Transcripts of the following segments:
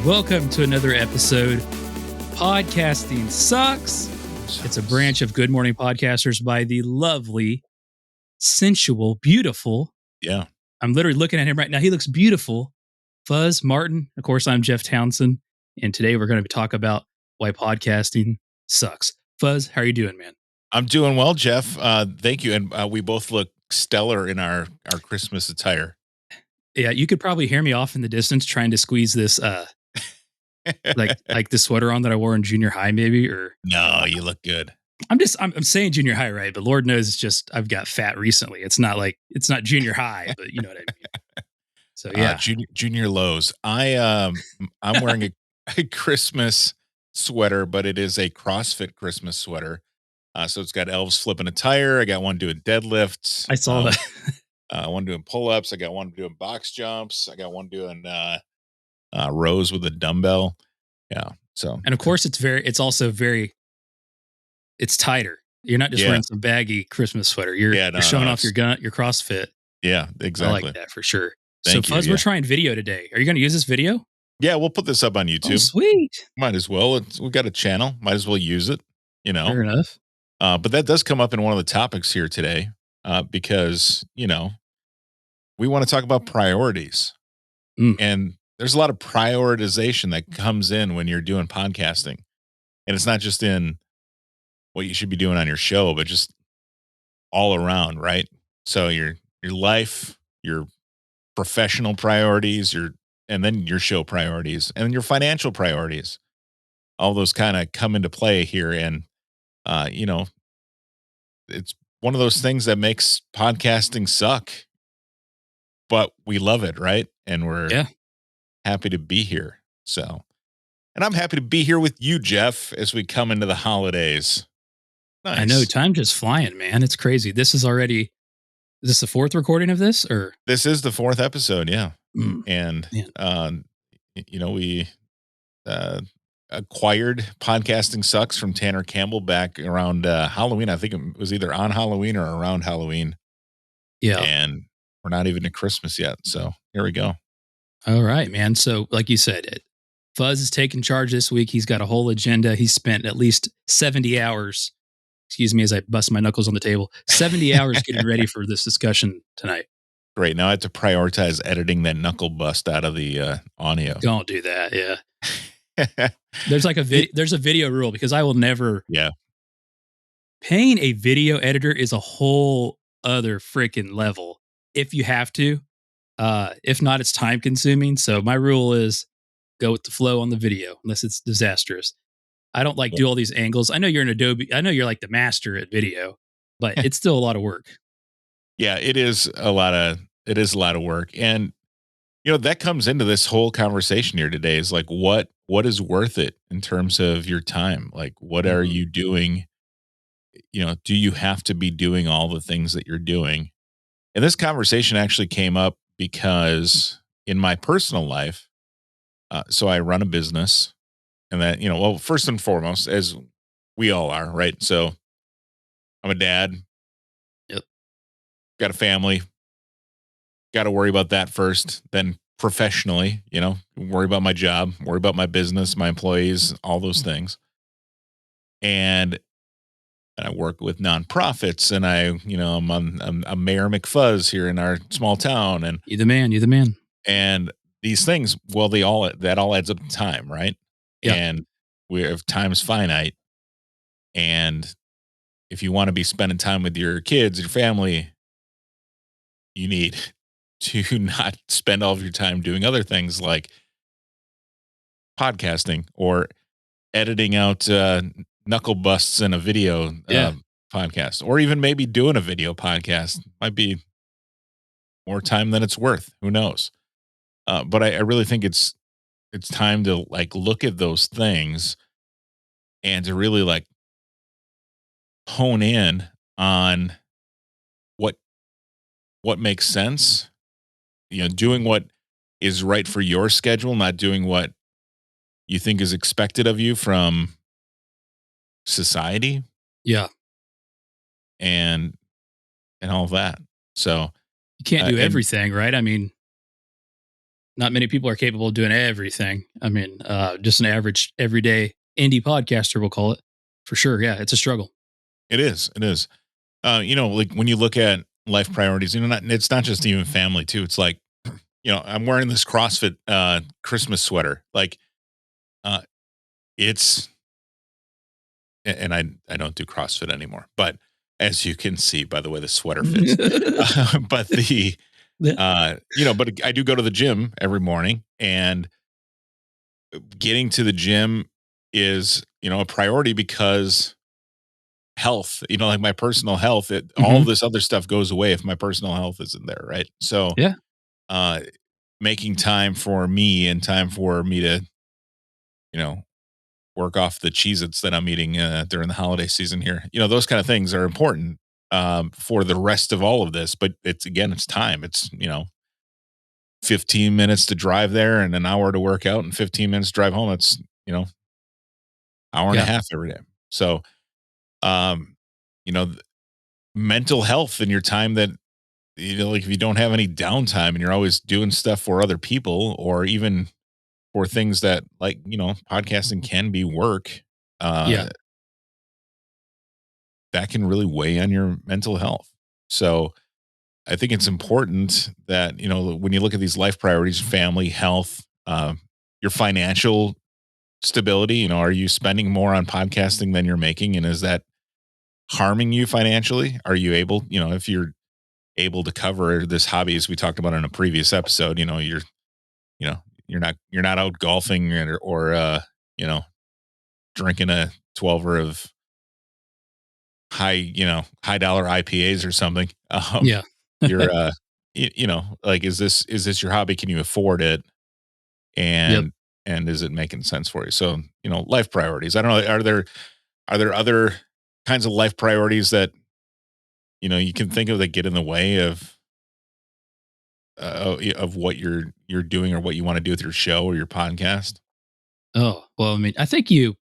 Welcome to another episode. Podcasting Sucks. It's a branch of Good Morning Podcasters by the lovely, sensual, beautiful. Yeah. I'm literally looking at him right now. He looks beautiful. Fuzz Martin. Of course, I'm Jeff Townsend. And today we're going to talk about why podcasting sucks. Fuzz, how are you doing, man? I'm doing well, Jeff. Thank you. And we both look stellar in our Christmas attire. Yeah, you could probably hear me off in the distance trying to squeeze this like the sweater on that I wore in junior high, maybe, or No, you look good. I'm saying junior high, right? But Lord knows it's just I've got fat recently. It's not junior high, but you know what I mean. So yeah, Junior lows. I'm wearing a Christmas sweater, but it is a CrossFit Christmas sweater. So it's got elves flipping a tire. I got one doing deadlifts. I saw that. One doing pull-ups. I got one doing box jumps. I got one doing rows with a dumbbell. Yeah. So, and of course it's also very tighter. You're not just wearing some baggy Christmas sweater. You're showing off your CrossFit. Yeah, exactly. I like that for sure. Thank you. Fuzz, we're trying video today. Are you going to use this video? Yeah, we'll put this up on YouTube. Oh, sweet. Might as well. We've got a channel. Might as well use it. Fair enough. But that does come up in one of the topics here today, because we want to talk about priorities, and there's a lot of prioritization that comes in when you're doing podcasting, and it's not just in what you should be doing on your show, but just all around, right? So your life, your professional priorities, and then your show priorities, and your financial priorities, all those kind of come into play here, and it's one of those things that makes podcasting suck, but we love it, right? And we're happy to be here. So, and I'm happy to be here with you, Jeff, as we come into the holidays. Nice. I know, time just flying, man. It's crazy. Is this the fourth recording of this, or? This is the fourth episode, yeah. And, we acquired Podcasting Sucks from Tanner Campbell back around Halloween. I think it was either on Halloween or around Halloween. Yeah. And we're not even to Christmas yet. So here we go. All right, man. So like you said, Fuzz is taking charge this week. He's got a whole agenda. He's spent at least 70 hours, excuse me as I bust my knuckles on the table, 70 hours getting ready for this discussion tonight. Great. Now I have to prioritize editing that knuckle bust out of the audio. Don't do that. Yeah. There's there's a video rule, because I will never. Yeah. Paying a video editor is a whole other freaking level if you have to. If not, it's time consuming. So my rule is go with the flow on the video, unless it's disastrous. I don't do all these angles. I know you're in Adobe. I know you're like the master at video, but it's still a lot of work. Yeah, it is a lot of work. And that comes into this whole conversation here today, is like what is worth it in terms of your time? Like, what are you doing? Do you have to be doing all the things that you're doing? And this conversation actually came up because in my personal life, so I run a business, and that, first and foremost, as we all are, right? So I'm a dad. Yep. Got a family. Got to worry about that first. Then professionally, worry about my job, worry about my business, my employees, all those things. And I work with nonprofits, and I'm Mayor McFuzz here in our small town. And you're the man. And these things, well, that all adds up to time, right? Yeah. And we have time's finite. And if you want to be spending time with your kids, your family, you need to not spend all of your time doing other things like podcasting or editing out knuckle busts in a video podcast, or even maybe doing a video podcast. Might be more time than it's worth. Who knows? But I really think it's time to look at those things and to really hone in on what makes sense. Doing what is right for your schedule, not doing what you think is expected of you from society. Yeah. And all of that. So you can't do everything, right? I mean, not many people are capable of doing everything. I mean, just an average, everyday indie podcaster, we'll call it for sure. Yeah, it's a struggle. It is. It is. Like when you look at life priorities, it's not just even family too. It's like, I'm wearing this CrossFit Christmas sweater. Like, uh, it's and I don't do CrossFit anymore, but as you can see by the way the sweater fits, but Yeah. but I do go to the gym every morning, and getting to the gym is a priority because health, like my personal health, all Mhm. this other stuff goes away if my personal health isn't there, right? So, Yeah. uh, making time for me and time for me to, you know, work off the Cheez-Its that I'm eating during the holiday season here, those kind of things are important for the rest of all of this. But it's time. It's 15 minutes to drive there and an hour to work out and 15 minutes to drive home. It's hour and a Yeah. half every day. So, um, you know, th- mental health and your time that like if you don't have any downtime and you're always doing stuff for other people or even for things that like podcasting can be work, Yeah. uh that can really weigh on your mental health. So I think it's important that when you look at these life priorities, family, health, your financial stability, are you spending more on podcasting than you're making, and is that harming you financially? Are you able, if you're able to cover this hobby as we talked about in a previous episode, you know, you're not out golfing or you know, drinking a 12er of high dollar IPAs or something. Yeah. You're like is this your hobby? Can you afford it? Yep. And is it making sense for you? So, life priorities. I don't know. Are there other kinds of life priorities that you can think of that get in the way of what you're doing or what you want to do with your show or your podcast? Oh, well, I mean, I think you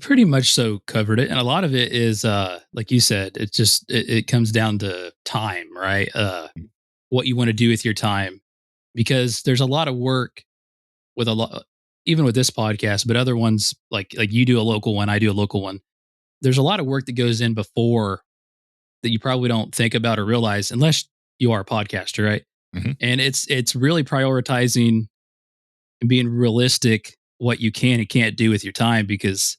pretty much so covered it. And a lot of it is like you said, it comes down to time, right? What you want to do with your time. Because there's a lot of work with a lot even with this podcast, but other ones like you do a local one, I do a local one. There's a lot of work that goes in before that you probably don't think about or realize unless you are a podcaster, right? Hmm. And it's really prioritizing and being realistic what you can and can't do with your time because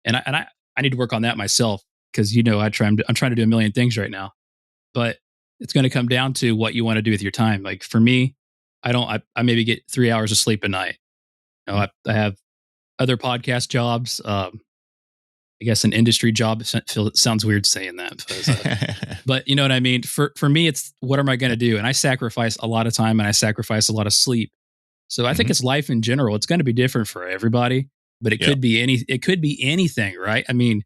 I need to work on that myself because I'm trying to do a million things right now, but it's going to come down to what you want to do with your time. Like for me, I maybe get 3 hours of sleep a night. I have other podcast jobs. I guess an industry job. It sounds weird saying that, but you know what I mean. For me, it's what am I going to do? And I sacrifice a lot of time and I sacrifice a lot of sleep. So I think Hmm. it's life in general. It's going to be different for everybody, but it Yeah. could be It could be anything, right? I mean,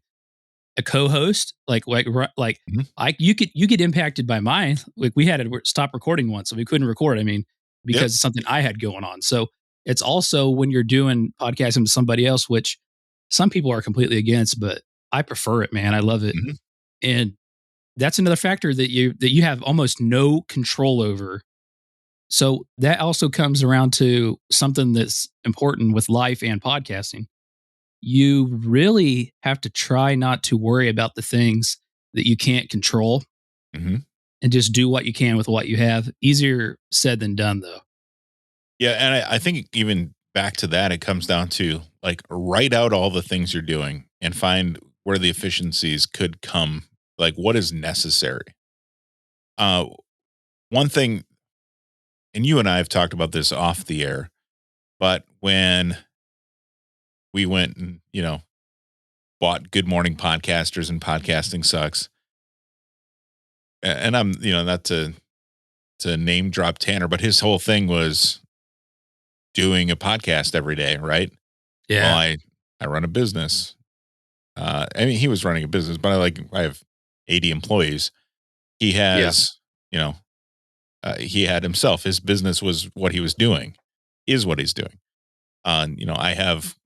a co-host like Hmm. you get impacted by mine. Like we had to stop recording once, so we couldn't record. I mean, Yep. because of something I had going on. So it's also when you're doing podcasting with somebody else, which some people are completely against, but I prefer it, man. I love it, Hmm. and that's another factor that you have almost no control over. So that also comes around to something that's important with life and podcasting. You really have to try not to worry about the things that you can't control Hmm. and just do what you can with what you have. Easier said than done, though. Yeah, and I think even back to that, it comes down to like write out all the things you're doing and find where the efficiencies could come, like what is necessary. Uh, One thing, and you and I have talked about this off the air, but when we went and bought Good Morning Podcasters and Podcasting Sucks, and I'm not to name drop Tanner, but his whole thing was doing a podcast every day, right? Well, Yeah. I run a business. I mean, he was running a business, but I have 80 employees. He Yeah. has, you know, he had himself. His business was what he was doing, is what he's doing. I have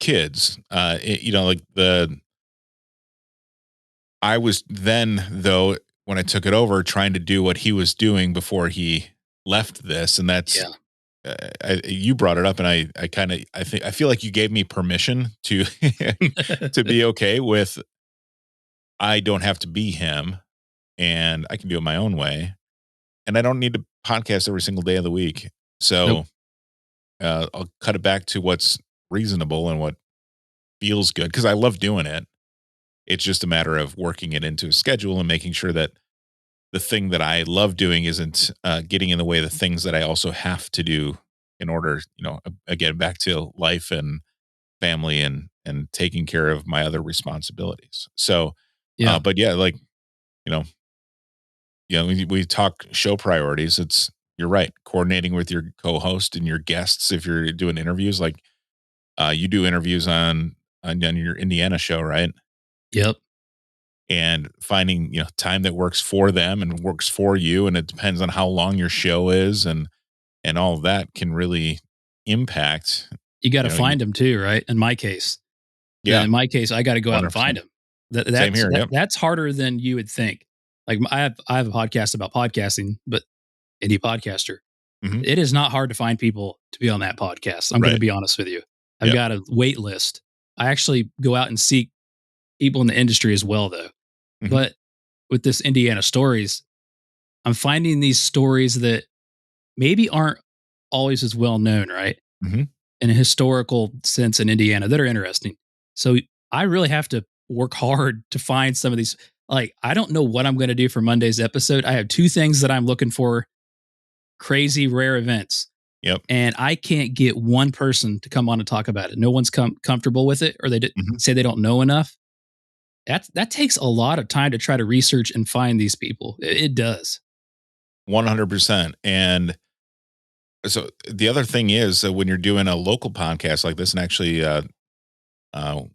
kids. Like I was then though when I took it over trying to do what he was doing before he left this, and that's Yeah. you brought it up, and I feel like you gave me permission to to be okay with I don't have to be him, and I can do it my own way, and I don't need to podcast every single day of the week. Nope. So I'll cut it back to what's reasonable and what feels good because I love doing it. It's just a matter of working it into a schedule and making sure that the thing that I love doing isn't getting in the way of the things that I also have to do in order, again, back to life and family and taking care of my other responsibilities. So, Yeah. but yeah, like you know, we talk show priorities. It's you're right, coordinating with your co-host and your guests if you're doing interviews. Like you do interviews on your Indiana show, right? Yep. And finding time that works for them and works for you, and it depends on how long your show is and all of that can really impact You got to you find them too, right? In my case, yeah, in my case, I got to go out and find 100%. them. Same here. Yep. That's harder than you would think. Like I have a podcast about podcasting, but indie podcaster. Hmm. It is not hard to find people to be on that podcast. I'm going to Right. be honest with you. I've Yep. got a wait list. I actually go out and seek people in the industry as well, though. Hmm. But with this Indiana stories, I'm finding these stories that maybe aren't always as well known, right? Hmm. In a historical sense in Indiana that are interesting. So I really have to work hard to find some of these. Like, I don't know what I'm going to do for Monday's episode. I have two things that I'm looking for, crazy rare events. Yep. And I can't get one person to come on and talk about it. No one's comfortable with it, or Hmm. say they don't know enough. That takes a lot of time to try to research and find these people. It does. 100%. And so the other thing is that when you're doing a local podcast like this, and actually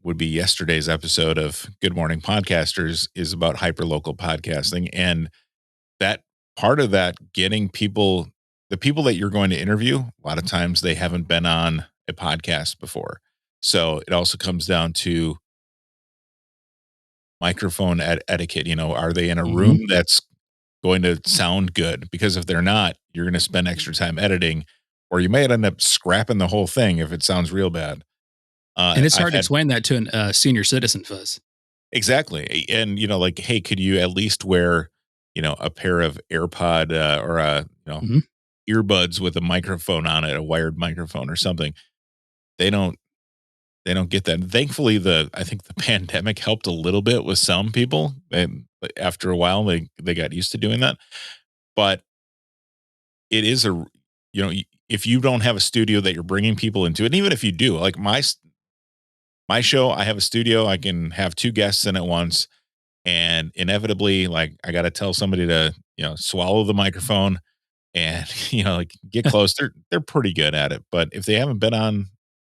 would be yesterday's episode of Good Morning Podcasters is about hyper local podcasting, and that part of that getting people the people that you're going to interview, a lot of times they haven't been on a podcast before. So it also comes down to microphone etiquette. Are they in a Hmm. room that's going to sound good? Because if they're not, you're going to spend extra time editing, or you might end up scrapping the whole thing if it sounds real bad. And it's I've hard to had explain that to a senior citizen, Fuzz. exactly, and like, hey, could you at least wear, a pair of AirPod or a Hmm. earbuds with a microphone on it, a wired microphone or something? They don't they don't get that. And thankfully, the I think the pandemic helped a little bit with some people, and after a while, they got used to doing that. But it is if you don't have a studio that you're bringing people into, and even if you do, like my show, I have a studio, I can have two guests in at once, and inevitably, like I got to tell somebody to swallow the microphone and like get close. They're pretty good at it, but if they haven't been on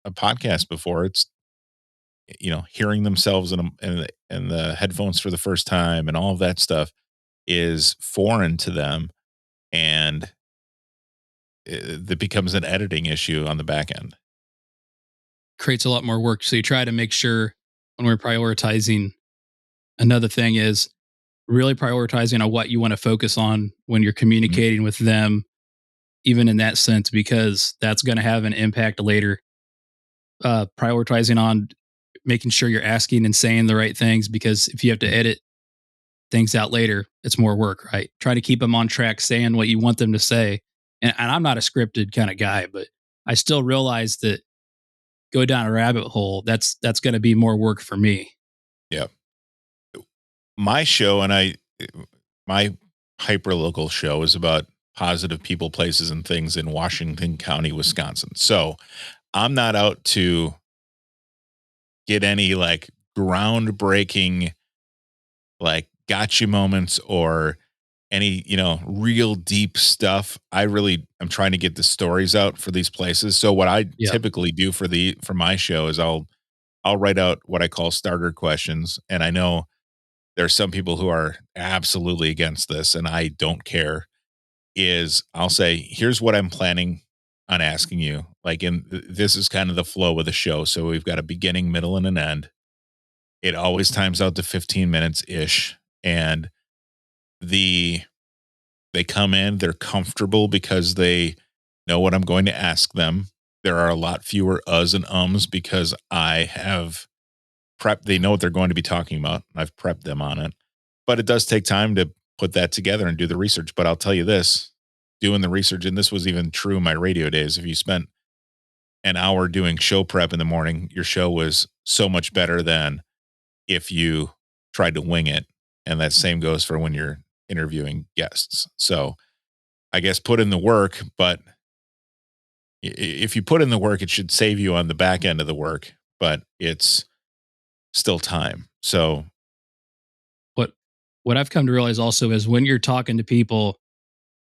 a podcast before, it's hearing themselves in the headphones for the first time and all of that stuff is foreign to them, and that becomes an editing issue on the back end. Creates a lot more work. So you try to make sure when we're prioritizing. Another thing is really prioritizing on what you want to focus on when you're Mhm. communicating with them, even in that sense, because that's going to have an impact later. Prioritizing on making sure you're asking and saying the right things, because if you have to Mhm. edit things out later, it's more work, right? Try to keep them on track, saying what you want them to say. And I'm not a scripted kind of guy, but I still realize that go down a rabbit hole, that's going to be more work for me. Yeah. My show and my hyper local show is about positive people, places, and things in Washington County, Wisconsin. So I'm not out to get any like groundbreaking, like gotcha moments or any, real deep stuff. I really am trying to get the stories out for these places. So what I Yeah. typically do for my show is I'll write out what I call starter questions. And I know there are some people who are absolutely against this, and I don't care. Is I'll say, here's what I'm planning on asking you. Like, this is kind of the flow of the show. So we've got a beginning, middle, and an end. It always times out to 15 minutes ish. And the They come in, they're comfortable because they know what I'm going to ask them. There are a lot fewer uhs and ums because I have prepped. They know what they're going to be talking about. I've prepped them on it. But it does take time to put that together and do the research. But I'll tell you this, doing the research, and this was even true in my radio days, if you spent an hour doing show prep in the morning, your show was so much better than if you tried to wing it. And that same goes for when you're interviewing guests. So I guess put in the work, but if you put in the work, it should save you on the back end of the work, but it's still time. So, What what I've come to realize also is when you're talking to people,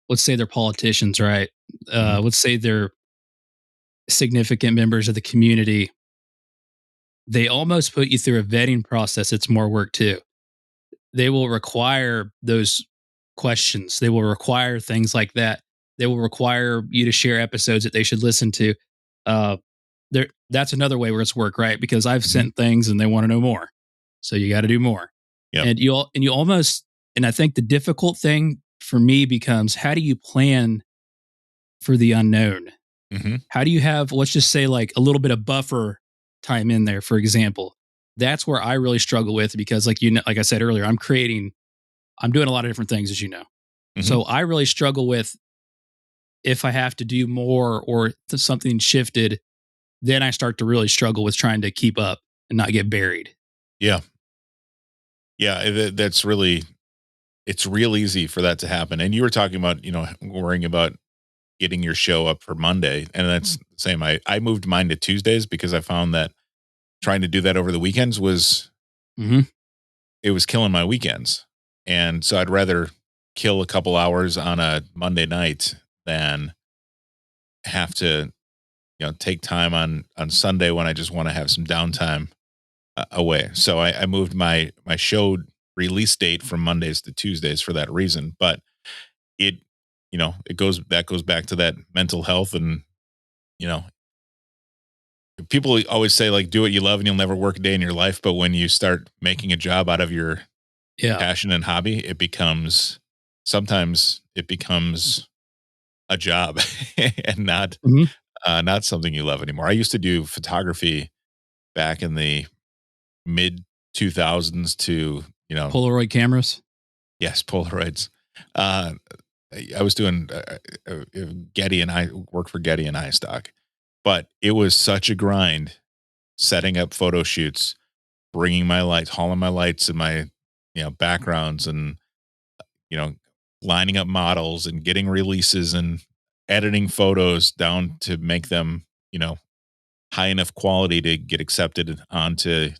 let's say they're politicians, right? mhm, Let's say they're significant members of the community. They almost put you through a vetting process. It's more work too. They will require those questions. They will require things like that. They will require you to share episodes that they should listen to. Uh, that's another way where it's work, right? Because I've mhm, sent things and they want to know more, so you got to do more. yep, And you almost, and I think the difficult thing for me becomes how do you plan for the unknown? mhm, How do you have, let's just say, like a little bit of buffer time in there, for example? That's where I really struggle with because, like, like I said earlier, I'm doing a lot of different things, as you know. mhm, So I really struggle with if I have to do more or something shifted, then I start to really struggle with trying to keep up and not get buried. yeah, yeah. That's really, it's real easy for that to happen. And you were talking about, worrying about getting your show up for Monday, and that's the same. I moved mine to Tuesdays because I found that trying to do that over the weekends was Hmm. it was killing my weekends. And so I'd rather kill a couple hours on a Monday night than have to, take time on Sunday when I just want to have some downtime away. So I moved my show release date from Mondays to Tuesdays for that reason. But it, it goes back to that mental health. And you know, people always say like do what you love and you'll never work a day in your life. But when you start making a job out of your Yeah. passion and hobby, sometimes it becomes a job and Hmm. not something you love anymore. I used to do photography back in the mid 2000s to, Polaroid cameras. yes, Polaroids. Uh, I was doing Getty and I worked for Getty and iStock, but it was such a grind setting up photo shoots, bringing my lights, hauling my lights and my, backgrounds and, you know, lining up models and getting releases and editing photos down to make them, high enough quality to get accepted onto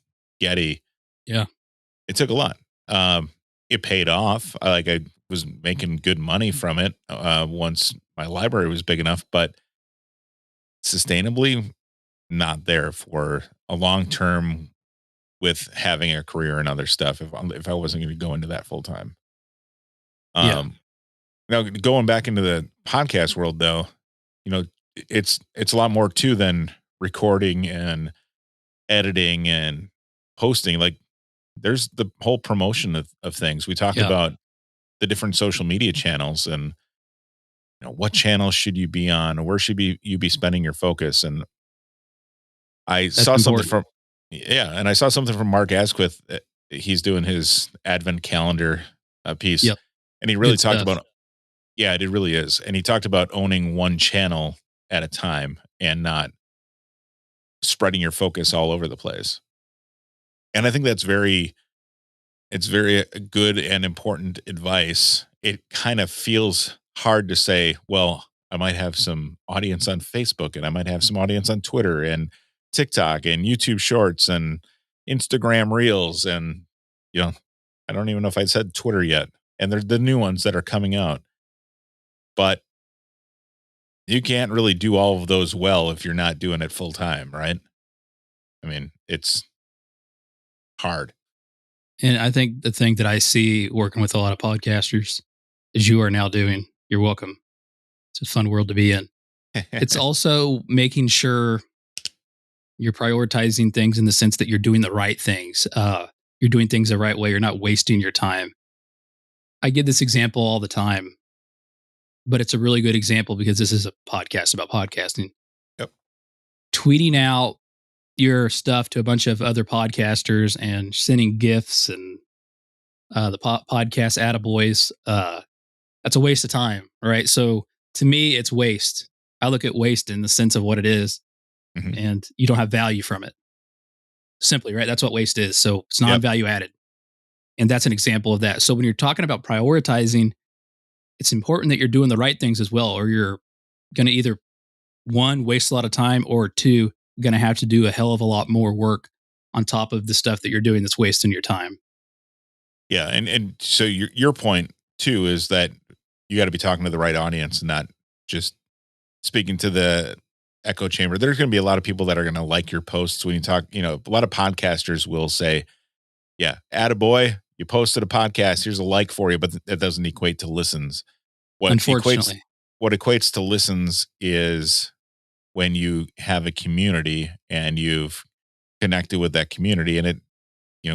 Getty. Yeah. It took a lot. It paid off. I was making good money from it once my library was big enough, but sustainably not there for a long term with having a career and other stuff. If I wasn't going to go into that full time. Yeah. Um, Now going back into the podcast world, though, you know, it's a lot more too than recording and editing and posting. Like there's the whole promotion of things. We talked Yeah. about the different social media channels and what channels should you be on or where should you be spending your focus. And I That's saw something important. from yeah, and I saw something from Mark Asquith. He's doing his advent calendar piece, Yep. and he really Good talked stuff. about yeah, it really is. And he talked about owning one channel at a time and not spreading your focus all over the place. And I think it's very good and important advice. It kind of feels hard to say, well, I might have some audience on Facebook and I might have some audience on Twitter and TikTok and YouTube Shorts and Instagram Reels and you know, I don't even know if I said Twitter yet. And they're the new ones that are coming out. But you can't really do all of those well if you're not doing it full time, right? I mean, it's hard. And I think the thing that I see working with a lot of podcasters is you are now doing. You're welcome. It's a fun world to be in. It's also making sure you're prioritizing things in the sense that you're doing the right things. You're doing things the right way. You're not wasting your time. I give this example all the time. but it's a really good example because this is a podcast about podcasting. Yep. Tweeting out your stuff to a bunch of other podcasters and sending gifts and the podcast attaboys, that's a waste of time, right? So to me, it's waste. I look at waste in the sense of what it is, Mhm. and you don't have value from it. Simply, right? That's what waste is. So it's Yep. non-value added. And that's an example of that. So when you're talking about prioritizing, it's important that you're doing the right things as well, or you're going to either one, waste a lot of time, or two, going to have to do a hell of a lot more work on top of the stuff that you're doing that's wasting your time. Yeah, and so your point too is that you got to be talking to the right audience, and not just speaking to the echo chamber. There's going to be a lot of people that are going to like your posts when you talk. A lot of podcasters will say, "Yeah, attaboy, you posted a podcast. Here's a like for you," but that doesn't equate to listens. What equates Unfortunately. what equates to listens is when you have a community and you've connected with that community, and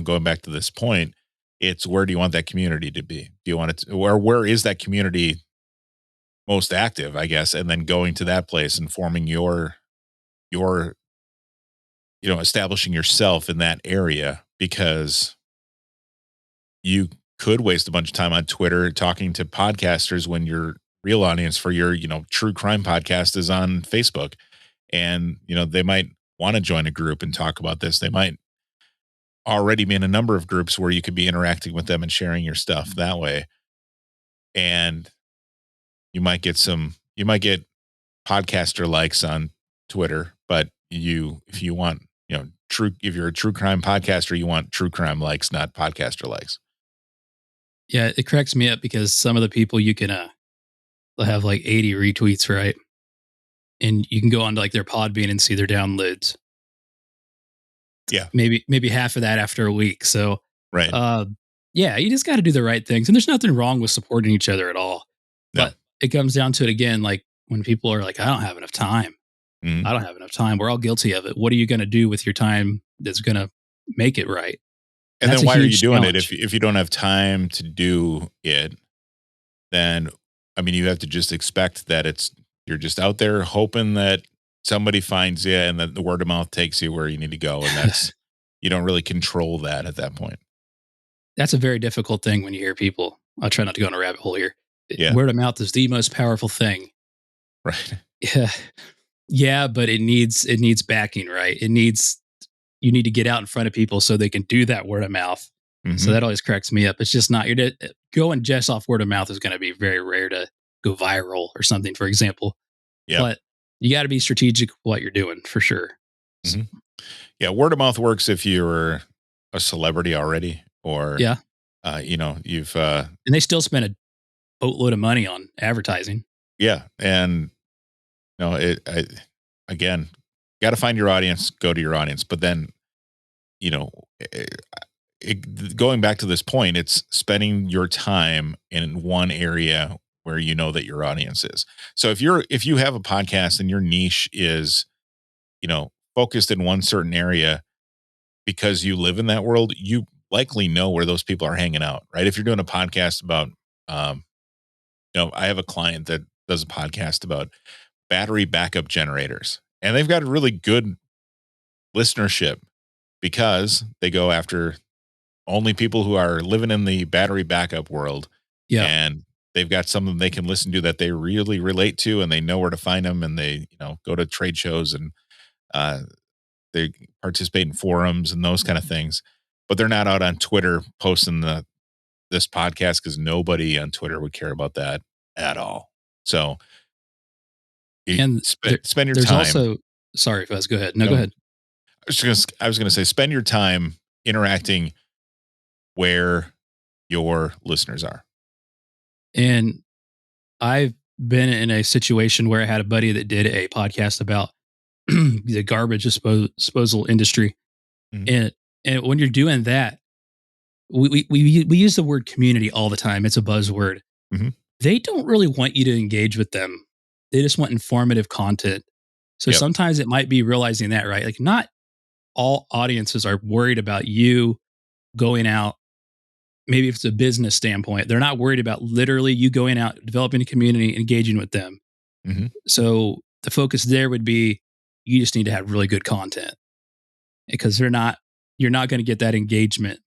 going back to this point, it's where do you want that community to be? Do you want it to, or where is that community most active, I guess, and then going to that place and forming your establishing yourself in that area, because you could waste a bunch of time on Twitter talking to podcasters when your real audience for your true crime podcast is on Facebook, and they might want to join a group and talk about this. They might already be in a number of groups where you could be interacting with them and sharing your stuff that way, and you might get podcaster likes on Twitter, but if you want, if you're a true crime podcaster, you want true crime likes, not podcaster likes. Yeah, it cracks me up because some of the people you can they'll have like 80 retweets, right? And you can go onto like their Podbean and see their downloads. Yeah. Maybe half of that after a week. So Right. uh yeah, you just got to do the right things. And there's nothing wrong with supporting each other at all. No. But it comes down to it again, like when people are like, I don't have enough time. Mhm. I don't have enough time. We're all guilty of it. What are you going to do with your time that's going to make it right? And That's then a why are you huge doing it challenge. if you don't have time to do it? Then I mean, you have to just expect that you're just out there hoping that somebody finds you and that the word of mouth takes you where you need to go, and that's you don't really control that at that point. That's a very difficult thing when you hear people. I'll try not to go on a rabbit hole here. Yeah. Word of mouth is the most powerful thing. Right. Yeah. Yeah, but it needs backing, right? You need to get out in front of people so they can do that word of mouth. So Mhm. that always cracks me up. It's just not going just off word of mouth is going to be very rare to go viral or something, for example. Yep. But you got to be strategic with what you're doing for sure. Mhm. Yeah, word of mouth works if you're a celebrity already, or Yeah, you've and they still spend a boatload of money on advertising. yeah, and again, got to find your audience, go to your audience, but then you know, it, going back to this point, it's spending your time in one area where you know that your audience is. So if you have a podcast and your niche is focused in one certain area, because you live in that world, you likely know where those people are hanging out, right? If you're doing a podcast about, um, I have a client that does a podcast about battery backup generators, and they've got a really good listenership because they go after only people who are living in the battery backup world, Yeah. and they've got something they can listen to that they really relate to, and they know where to find them, and they go to trade shows, and uh, they participate in forums and those kind of things, but they're not out on Twitter posting this podcast because nobody on Twitter would care about that at all. So And spend your there's time. also, sorry, Fuzz, go ahead. No, go No, ahead. I was gonna say spend your time interacting where your listeners are. And I've been in a situation where I had a buddy that did a podcast about the garbage disposal industry. Mhm. And when you're doing that, we use the word community all the time. It's a buzzword. Mhm. They don't really want you to engage with them. They just want informative content. So Yep. sometimes it might be realizing that, right? Like not all audiences are worried about you going out maybe if it's a business standpoint, they're not worried about literally you going out, developing a community, engaging with them. Mm-hmm. So the focus there would be you just need to have really good content because you're not going to get that engagement,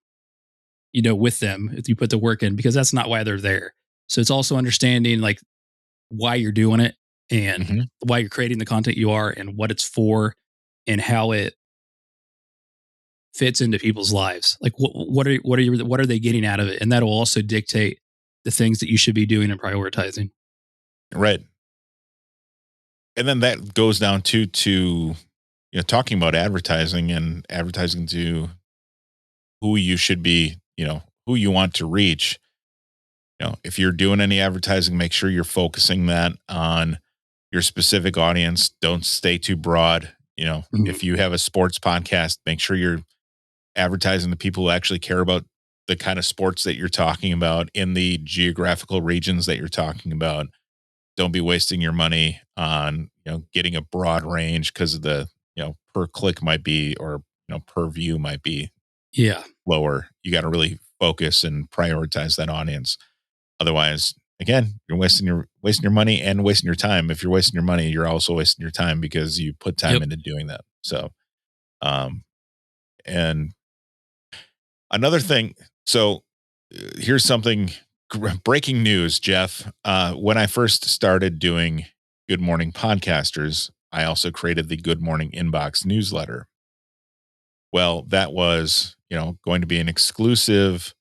with them if you put the work in because that's not why they're there. So it's also understanding like why you're doing it and Mm-hmm. why you're creating the content you are and what it's for and how it fits into people's lives. Like what are they getting out of it? And that'll also dictate the things that you should be doing and prioritizing. Right. And then that goes down to talking about advertising and advertising to who you should be, who you want to reach. If you're doing any advertising, make sure you're focusing that on your specific audience. Don't stay too broad. Mhm. If you have a sports podcast, make sure you're advertising to people who actually care about the kind of sports that you're talking about in the geographical regions that you're talking about. Don't be wasting your money on, getting a broad range because of the, per click might be, or, per view might be Yeah. lower. You got to really focus and prioritize that audience. Otherwise, again, you're wasting your money and wasting your time. If you're wasting your money, you're also wasting your time because you put time Yep. into doing that. So, um, and another thing, so here's something breaking news, Jeff. When I first started doing Good Morning Podcasters, I also created the Good Morning Inbox newsletter. Well, that was, going to be an exclusive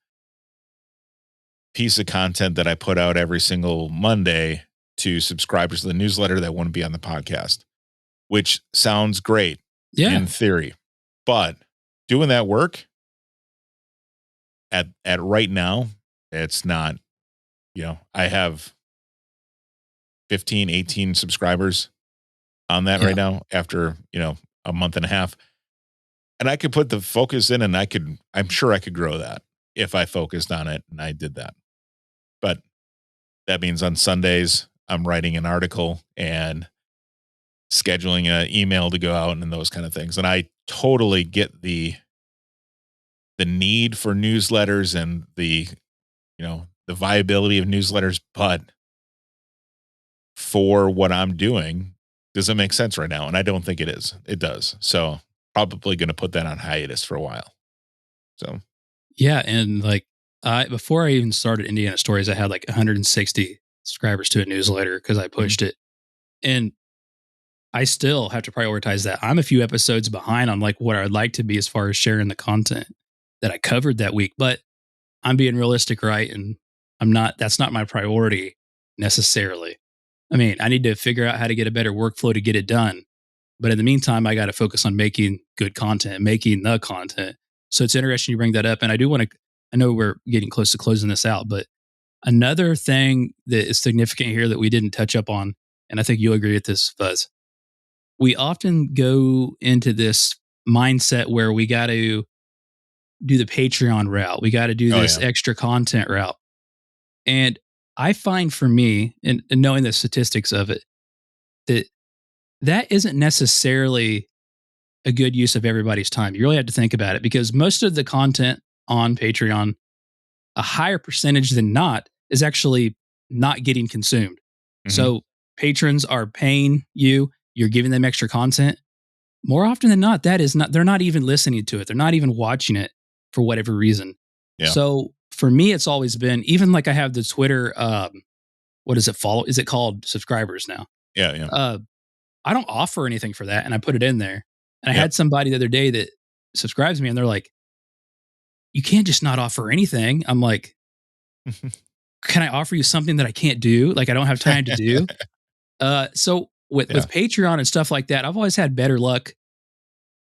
piece of content that I put out every single Monday to subscribers to the newsletter that wouldn't be on the podcast, which sounds great Yeah. in theory. But doing that work at right now, it's not, I have 15, 18 subscribers on that Yeah. right now after, a month and a half. And I could put the focus in and I'm sure I could grow that if I focused on it and I did that. But that means on Sundays, I'm writing an article and scheduling an email to go out and those kind of things. And I totally get the need for newsletters and the viability of newsletters, but for what I'm doing, does it make sense right now? And I don't think it is. It does. So probably going to put that on hiatus for a while. So, Yeah. And like before I even started Indiana Stories, I had like 160 subscribers to a newsletter because I mhm, pushed it. And I still have to prioritize that. I'm a few episodes behind on like what I'd like to be as far as sharing the content that I covered that week. But I'm being realistic, right? And that's not my priority necessarily. I mean, I need to figure out how to get a better workflow to get it done. But in the meantime, I got to focus on making good content, making the content. So it's interesting you bring that up. And I do want to, I know we're getting close to closing this out, but another thing that is significant here that we didn't touch up on, and I think you'll agree with this, Fuzz, we often go into this mindset where we got to do the Patreon route. We got to do oh this yeah, extra content route. And I find for me, and knowing the statistics of it, that that isn't necessarily a good use of everybody's time. You really have to think about it because most of the content on Patreon, a higher percentage than not, is actually not getting consumed. hmm, So patrons are paying you, you're giving them extra content. More often than not, that is not, they're not even listening to it. They're not even watching it for whatever reason. yeah, So for me, it's always been, even like I have the Twitter, what is it follow? Is it called subscribers now? yeah, yeah, Uh, I don't offer anything for that. And I put it in there. And I yeah, had somebody the other day that subscribes me and they're like, you can't just not offer anything. I'm like, can I offer you something that I can't do? Like I don't have time to do. So yeah, with Patreon and stuff like that, I've always had better luck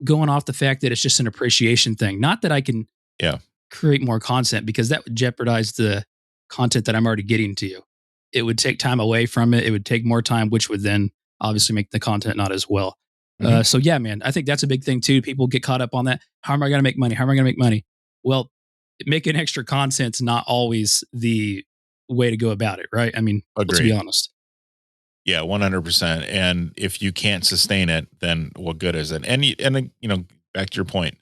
going off the fact that it's just an appreciation thing. Not that I can yeah, create more content because that would jeopardize the content that I'm already getting to you. It would take time away from it. It would take more time, which would then obviously make the content not as well. hmm, So yeah, man, I think that's a big thing too. People get caught up on that. How am I going to make money? How am I going to make money? Well, making extra content's not always the way to go about it, right? I mean, let's be agree. honest. Yeah, 100%. And if you can't sustain it, then what good is it? And back to your point,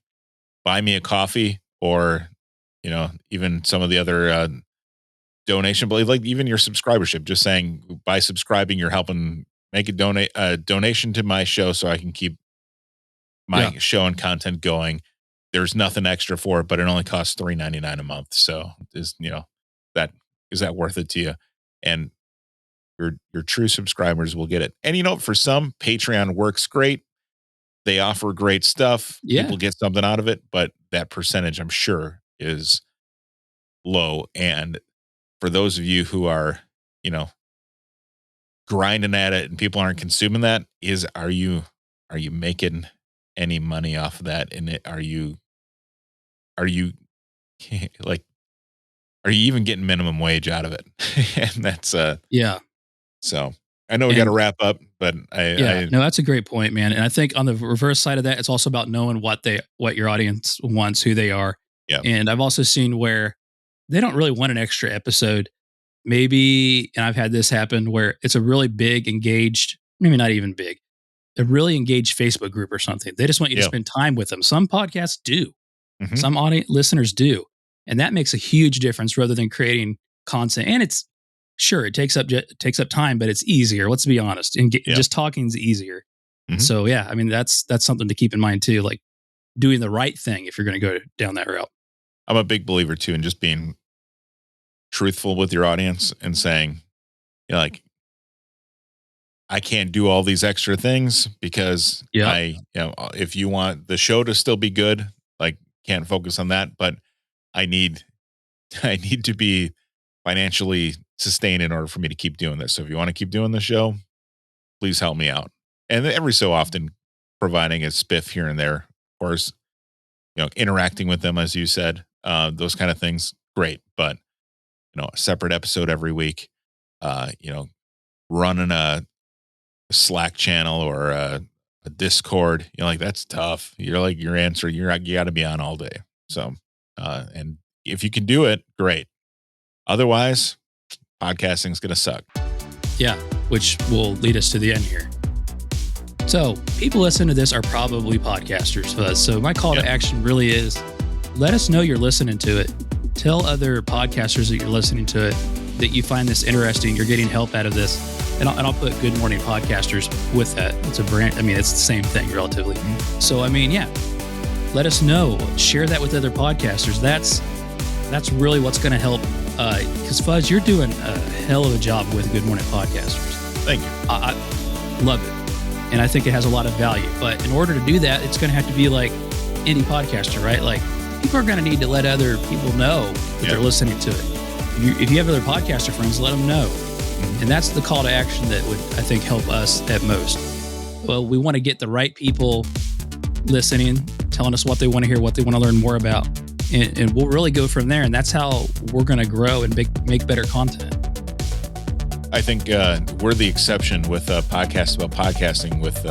buy me a coffee or even some of the other donation, but like even your subscribership, just saying by subscribing, you're helping make a donation to my show so I can keep Yeah. my show and content going. There's nothing extra for it, but it only costs $3.99 a month. So that is that worth it to you? And your true subscribers will get it. And for some, Patreon works great. They offer great stuff. Yeah. People get something out of it, but that percentage, I'm sure, is low. And for those of you who are, grinding at it and people aren't consuming that, are you making any money off of that? And are you like, are you even getting minimum wage out of it? And that's Yeah. so I know we got to wrap up, but No, that's a great point, man. And I think on the reverse side of that, it's also about knowing what your audience wants, who they are. Yeah. And I've also seen where they don't really want an extra episode. Maybe, and I've had this happen where it's a really big, engaged, maybe not even big, a really engaged Facebook group or something. They just want you to spend time with them. Some podcasts do. Mhm. Some audience listeners do. And that makes a huge difference rather than creating content. And it's sure it takes up time, but it's easier. Let's be honest. And just talking is easier. Mhm. So yeah, I mean that's something to keep in mind too. Like doing the right thing if you're going to go down that route. I'm a big believer too in just being truthful with your audience and saying, like, I can't do all these extra things because if you want the show to still be good, like, can't focus on that, but I need to be financially sustained in order for me to keep doing this. So if you want to keep doing the show, please help me out. And every so often providing a spiff here and there, of course, interacting with them, as you said, those kind of things, great. But, a separate episode every week, running a Slack channel or a Discord, like that's tough. You're like your answer, you got to be on all day. So, and if you can do it, great. Otherwise, podcasting is going to suck. Yeah, which will lead us to the end here. So people listening to this are probably podcasters, Fuzz. So my call to action really is let us know you're listening to it. Tell other podcasters that you're listening to it, that you find this interesting, you're getting help out of this. And I'll put Good Morning Podcasters with that. It's a brand. I mean, it's the same thing relatively. So, I mean, yeah, let us know. Share that with other podcasters. That's really what's going to help. Because Fuzz, you're doing a hell of a job with Good Morning Podcasters. Thank you. I love it. And I think it has a lot of value. But in order to do that, it's going to have to be like any podcaster, right? Like people are going to need to let other people know that they're listening to it. If you have other podcaster friends, let them know. And that's the call to action that would, I think, help us at most. Well, we want to get the right people listening, telling us what they want to hear, what they want to learn more about. And we'll really go from there. And that's how we're going to grow and make better content. I think we're the exception with podcasts about podcasting, with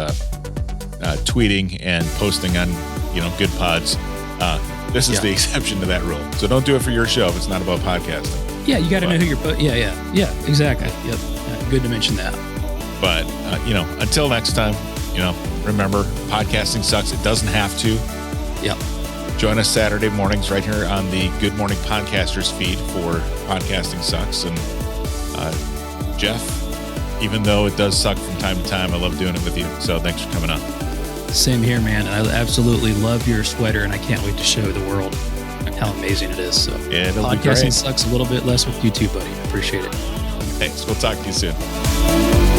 tweeting and posting on, good pods. This is the exception to that rule. So don't do it for your show if it's not about podcasting. Yeah, you got to know who you're. Yeah, exactly. Yep. Good to mention that. But until next time, remember, podcasting sucks. It doesn't have to. Yep. Join us Saturday mornings right here on the Good Morning Podcasters feed for Podcasting Sucks. And Jeff, even though it does suck from time to time, I love doing it with you. So thanks for coming on. Same here, man. I absolutely love your sweater, and I can't wait to show the world how amazing it is. So podcasting sucks a little bit less with you too, buddy. I appreciate it. Thanks. We'll talk to you soon.